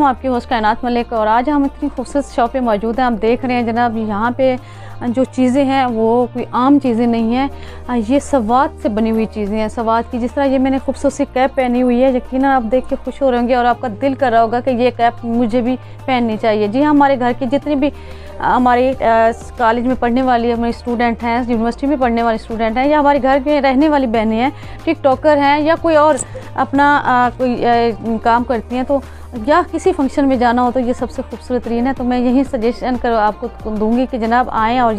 हूँ आपकी होस्ट कायनात मलिक और आज हम इतनी खूबसूरत शॉप पे मौजूद हैं। आप देख रहे हैं जनाब, यहाँ पे जो चीज़ें हैं वो कोई आम चीज़ें नहीं हैं, ये सवात से बनी हुई चीज़ें हैं। सवात की, जिस तरह ये मैंने खूबसूरत सी कैप पहनी हुई है, यकीनन आप देख के खुश हो रहे होंगे और आपका दिल कर रहा होगा कि ये कैप मुझे भी पहननी चाहिए। जी हाँ, हमारे घर की जितनी भी हमारे कॉलेज में पढ़ने वाली हमारे स्टूडेंट हैं, यूनिवर्सिटी में पढ़ने वाले स्टूडेंट हैं, या हमारे घर में रहने वाली बहनें हैं, टिकटॉकर हैं, या कोई और अपना कोई काम करती हैं, तो या किसी फंक्शन में जाना हो तो ये सबसे खूबसूरत तरीन है। तो मैं यही सजेशन कर आपको दूंगी कि जनाब आएँ और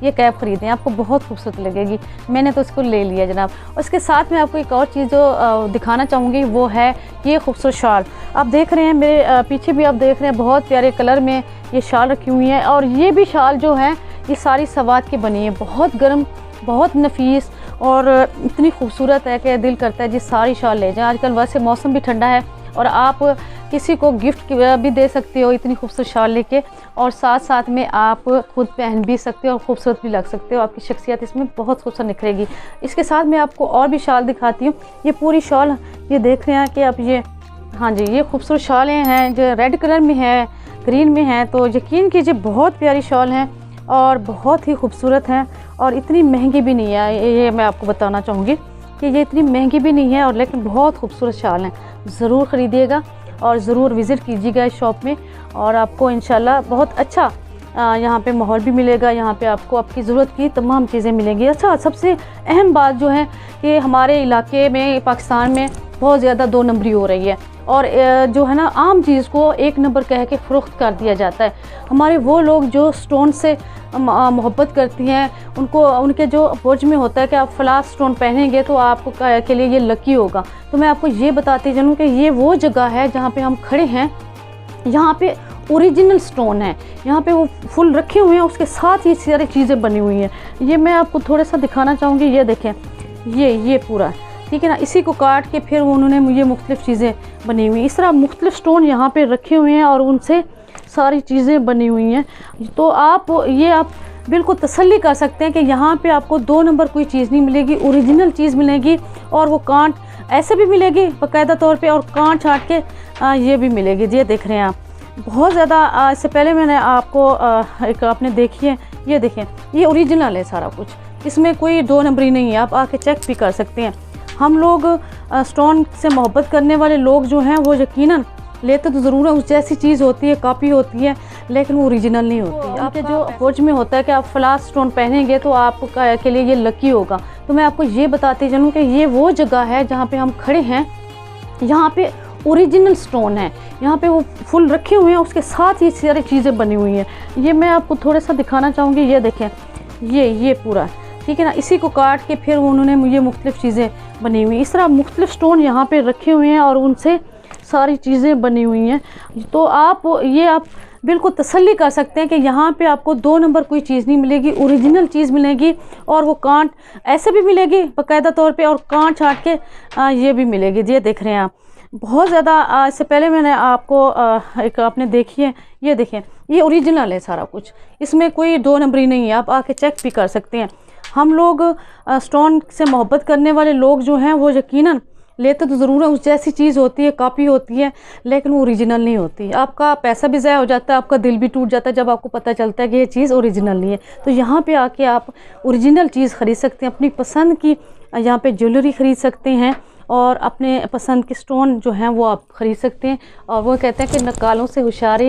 ये कैप ख़रीदें, आपको बहुत खूबसूरत लगेगी। मैंने तो इसको ले लिया जनाब। और इसके साथ में आपको एक और चीज़ जो दिखाना चाहूँगी वो है ये खूबसूरत शाल। आप देख रहे हैं मेरे पीछे भी आप देख रहे हैं, बहुत प्यारे कलर में ये शाल रखी हुई है। और ये भी शाल जो है ये सारी सवात की बनी है, बहुत गर्म, बहुत नफीस और इतनी खूबसूरत है कि दिल करता है जी सारी शाल ले जाएँ। आजकल वैसे मौसम भी ठंडा है और आप किसी को गिफ्ट भी दे सकते हो इतनी खूबसूरत शाल लेके, और साथ साथ में आप खुद पहन भी सकते हो और खूबसूरत भी लग सकते हो। आपकी शख्सियत इसमें बहुत खूबसूरत निखरेगी। इसके साथ मैं आपको और भी शाल दिखाती हूँ। ये पूरी शाल ये देख रहे हैं कि आप ये, हाँ जी, ये खूबसूरत शालें हैं जो रेड कलर में है, ग्रीन में है। तो यकीन कीजिए बहुत प्यारी शाल हैं और बहुत ही खूबसूरत हैं और इतनी महंगी भी नहीं है। ये मैं आपको बताना चाहूँगी कि ये इतनी महंगी भी नहीं है और लेकिन बहुत खूबसूरत शाल हैं। ज़रूर ख़रीदिएगा और ज़रूर विज़िट कीजिएगा इस शॉप में और आपको इंशाल्लाह बहुत अच्छा यहाँ पे माहौल भी मिलेगा। यहाँ पे आपको आपकी ज़रूरत की तमाम चीज़ें मिलेंगी। अच्छा, सबसे अहम बात जो है कि हमारे इलाके में, पाकिस्तान में बहुत ज़्यादा 2 नंबरी हो रही है और जो है ना आम चीज़ को 1 नंबर कह के फ़रोख्त कर दिया जाता है। हमारे वो लोग जो स्टोन से मोहब्बत करती हैं, उनको उनके जो बोझ में होता है कि आप फ़लाँ स्टोन पहनेंगे तो आपको के लिए ये लकी होगा। तो मैं आपको ये बताती चलूँ कि ये वो जगह है जहाँ पे हम खड़े हैं। यहाँ पे ओरिजिनल स्टोन है, यहाँ पे वो फुल रखे हुए हैं, उसके साथ ये सारी चीज़ें बनी हुई हैं। ये मैं आपको थोड़ा सा दिखाना चाहूँगी। ये देखें, ये पूरा, ठीक है ना, इसी को काट के फिर उन्होंने मुझे मुख्तलिफ़ चीज़ें बनी हुई, इस तरह मुख्तलिफ़ स्टोन यहाँ पे रखे हुए हैं और उनसे सारी चीज़ें बनी हुई हैं। तो आप बिल्कुल तसल्ली कर सकते हैं कि यहाँ पे आपको 2 नंबर कोई चीज़ नहीं मिलेगी, ओरिजिनल चीज़ मिलेगी। और वो कांट ऐसे भी मिलेगी बाकायदा तौर पे, और कांट छाट के ये भी मिलेगी। ये देख रहे हैं आप, बहुत ज़्यादा। इससे पहले मैंने आपको एक आपने देखी है, ये देखें, ये ओरिजिनल है सारा कुछ, इसमें कोई 2 नंबरी नहीं है। आप आके चेक भी कर सकते हैं। हम लोग स्टोन से मोहब्बत करने वाले लोग जो हैं वो यकीनन लेते तो ज़रूर है, उस जैसी चीज़ होती है, कॉपी होती है, लेकिन वो ओरिजिनल नहीं होती। आपके जो बोझ में होता है कि आप फ़लाँ स्टोन पहनेंगे तो आपका के लिए ये लकी होगा। तो मैं आपको ये बताती चलूँ कि ये वो जगह है जहाँ पे हम खड़े हैं। यहाँ पे ओरिजिनल स्टोन है, यहाँ पे वो फुल रखे हुए हैं, उसके साथ ये सारी चीज़ें बनी हुई हैं। ये मैं आपको थोड़ा सा दिखाना चाहूँगी। ये देखें, ये पूरा, ठीक है ना, इसी को काट के फिर उन्होंने मुझे मुख्तलिफ़ चीज़ें बनी हुई, इस तरह मुख्तलिफ़ स्टोन यहाँ पे रखे हुए हैं और उनसे सारी चीज़ें बनी हुई हैं। तो आप बिल्कुल तसल्ली कर सकते हैं कि यहाँ पे आपको 2 नंबर कोई चीज़ नहीं मिलेगी, ओरिजिनल चीज़ मिलेगी। और वो कांट ऐसे भी मिलेगी बाकायदा तौर पे, और कांट छाट के ये भी मिलेगी। ये देख रहे हैं आप, बहुत ज़्यादा। इससे पहले मैंने आपको एक आपने देखी है, ये देखें, ये ओरिजिनल है सारा कुछ, इसमें कोई 2 नंबरी नहीं है। आप आके चेक भी कर सकते हैं। हम लोग स्टोन से मोहब्बत करने वाले लोग जो हैं वो यकीनन लेते तो ज़रूर है, उस जैसी चीज़ होती है, कॉपी होती है, लेकिन वो ओरिजिनल नहीं होती। आपका पैसा भी ज़ाया हो जाता है, आपका दिल भी टूट जाता है जब आपको पता चलता है कि ये चीज़ ओरिजिनल नहीं है। तो यहाँ पे आके आप ओरिजिनल चीज़ ख़रीद सकते हैं, अपनी पसंद की यहाँ पे ज्वेलरी ख़रीद सकते हैं और अपने पसंद के स्टोन जो हैं वो आप ख़रीद सकते हैं। और वो कहते हैं कि नकालों से होशियार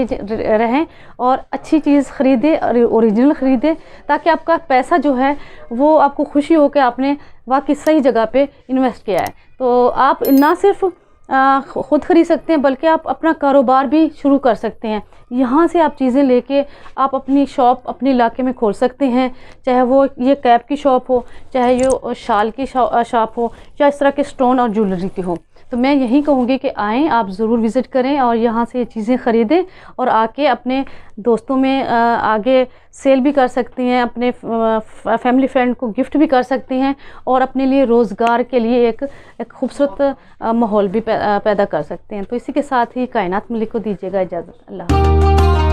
रहें और अच्छी चीज़ ख़रीदें और ओरिजिनल ख़रीदें, ताकि आपका पैसा जो है वो आपको खुशी हो कि आपने वाकई सही जगह पे इन्वेस्ट किया है। तो आप ना सिर्फ ख़ुद ख़रीद सकते हैं बल्कि आप अपना कारोबार भी शुरू कर सकते हैं। यहाँ से आप चीज़ें लेके आप अपनी शॉप अपने इलाके में खोल सकते हैं, चाहे वो ये कैप की शॉप हो, चाहे ये शाल की शॉप हो, या इस तरह के स्टोन और ज्वेलरी की हो। तो मैं यही कहूँगी कि आएँ, आप ज़रूर विज़िट करें और यहाँ से ये चीज़ें ख़रीदें और आके अपने दोस्तों में आगे सेल भी कर सकती हैं, अपने फैमिली फ्रेंड को गिफ्ट भी कर सकती हैं और अपने लिए रोज़गार के लिए एक खूबसूरत माहौल भी पैदा कर सकते हैं। तो इसी के साथ ही कायनात मलिक को दीजिएगा इजाज़त। अल्लाह।